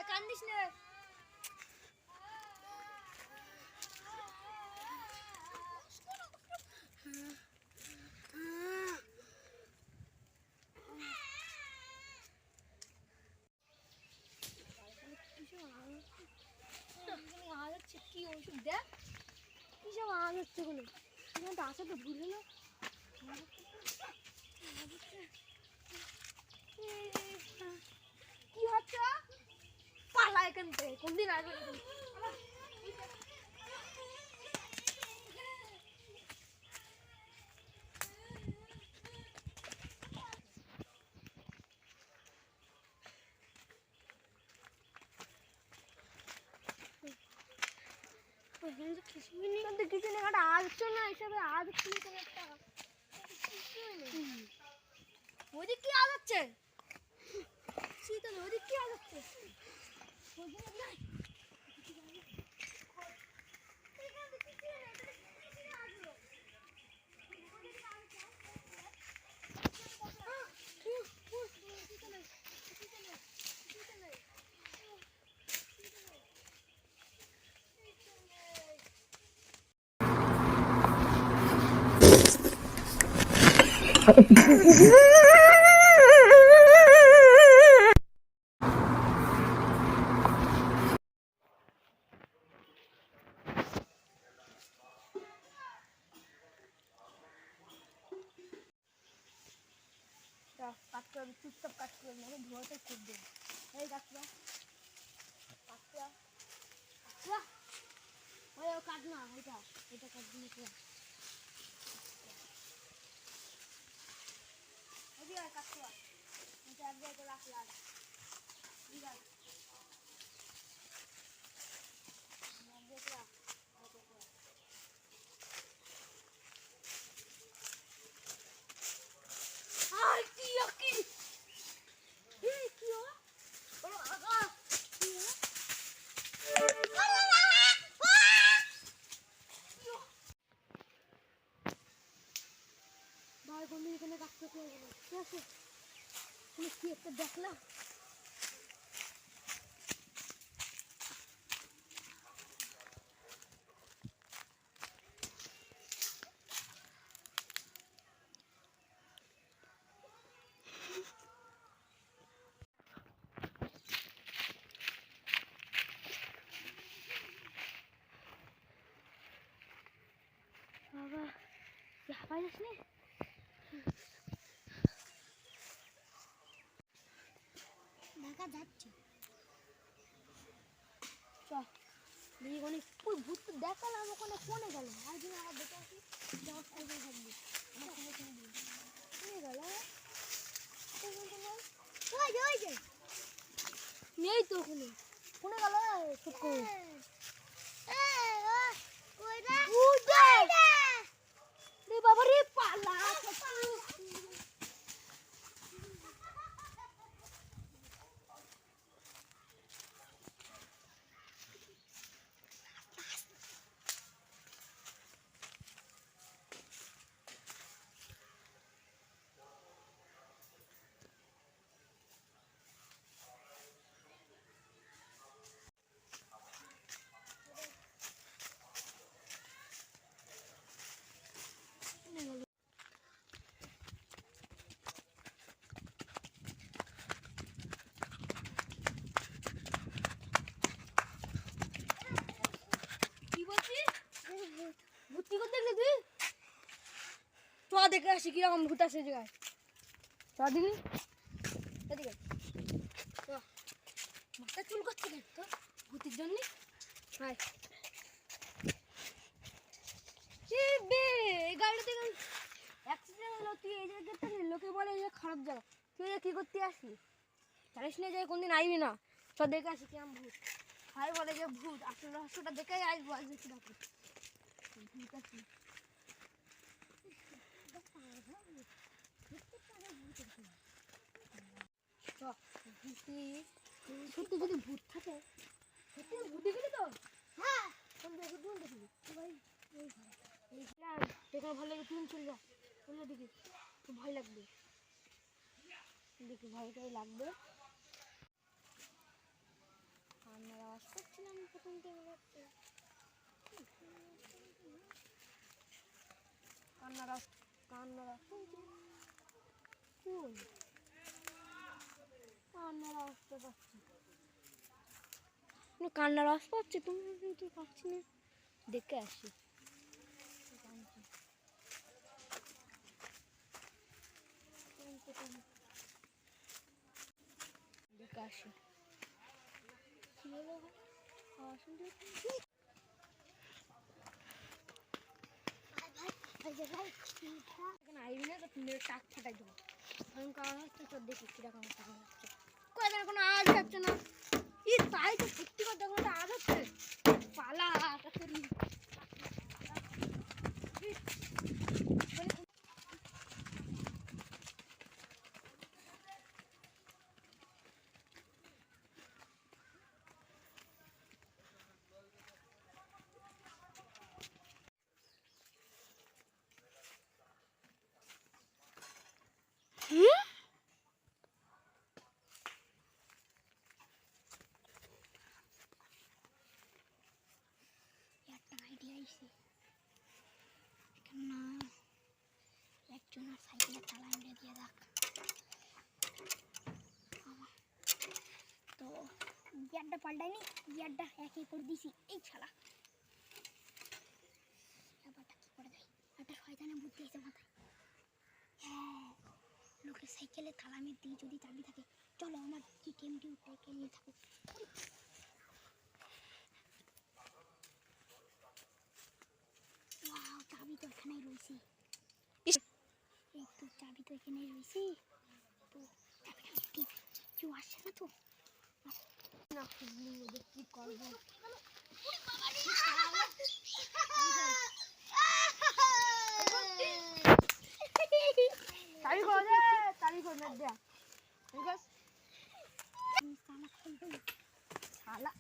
কান্দিস না। কি ওষুধ দেখ কিসব আওয়াজ হচ্ছে কোনো আসা তো ভুল হলো কি হচ্ছে পালা এখান থেকে কোনদিন আসবে কিছু নেই একটা আসছো না হিসাবে আজ একটা ওদিক কি আওয়াজ হচ্ছে শীতল ওদিক কি আওয়াজ হচ্ছে চুপচাপ কাজ করে মানে ধোয়াতে খুব দেবে এই কাজটা কাজ না এটা কাজ দিলে কাজটা এক জায়গায় রাখলাম ঠিক আছে এখানে কাজ করতে হবে না ঠিক আছে তুমি কি একটা দেখলা বাবা হাঁপাই যাস নি ঢাকা যাচ্ছে চল দেখি কোনে ওই ভূত তো দেখালাম ওখানে কোনে গেল আরেকদিন আবার দেখে আসি যাওয়ার সাইডে থাকবে আমার সঙ্গে সঙ্গে কোনে গেল নেই তো ওখানে কোনে গেল চুপ বাবা রে পালা ভূতি করতে গেলি তুই চ দেখে আসি কিরকম ভূত আসে জায়গায় চ দেখি এদিকে মাথা চুল করছে কেন তো ভূতের জন্য হাই এই গাড়িতে অ্যাক্সিডেন্ট হলো, তুই এই জায়গাটা লোকে বলে যে খারাপ জায়গা, তুই কি করতে আসবি? জানিস না যে কোনদিন আইবি না, সব দেখে আসি কেমন ভূত। ভাই বলে যে ভূত, আসলে রহস্যটা দেখে আসবো, আজ দেখি না ভূত আসি। সত্যি যদি ভূত থাকে, সত্যি ভূত দেখলি তো? হ্যাঁ দেখি ভাই, দেখে ভালো লাগে, তুই চল যা, চলে দেখি, খুব ভয় লাগবে, দেখি ভয়টাই লাগবে। কান্নার আওয়াজ করছিলাম প্রথম থেকে, কান্নার আওয়াজ শুনছি, কান্নার আওয়াজটা পাচ্ছি, কান্নার আওয়াজ পাচ্ছি, তুমি কিন্তু পাচ্ছি না, দেখে আসি দেখে আসি কি হলো আওয়াজ শুনতে এখানে আইবি না তো তুমি টাক ফাটাই দেবো, কারণ কারণ হচ্ছে তোর দেখি কিরকম হচ্ছে, কোথায় কোনো আওয়াজ যাচ্ছে না, ই তাই তো সত্যি কথা কোনো আওয়াজ হচ্ছে, পালা তাড়াতাড়ি একটা আইডিয়া আইছে, না একজনের সাইকেলের তালা এনে দিয়ে দেখ, তো গিয়ারটা পাল্টাইনি, গিয়ারটা একই করে দিছি, এই ছাড়া ব্যাপারটা কি করে দেয়, একটা শয়তানে বুদ্ধি এসে মাথায়, হ্যাঁ লোকের সাইকেলে তালা মেরে দিই, যদি চাবি থাকে, চলো আমার কি কেমটি উঠে নিয়ে থাকো, চাবি তো এখানেই রয়েছে, এই তো চাবি তো এখানেই রয়েছে, তো কেউ আসছে না তো, না ওদের কি করবো, চাবি করে দে, চাবি করে না দেয়া, ঠিক আছে শালা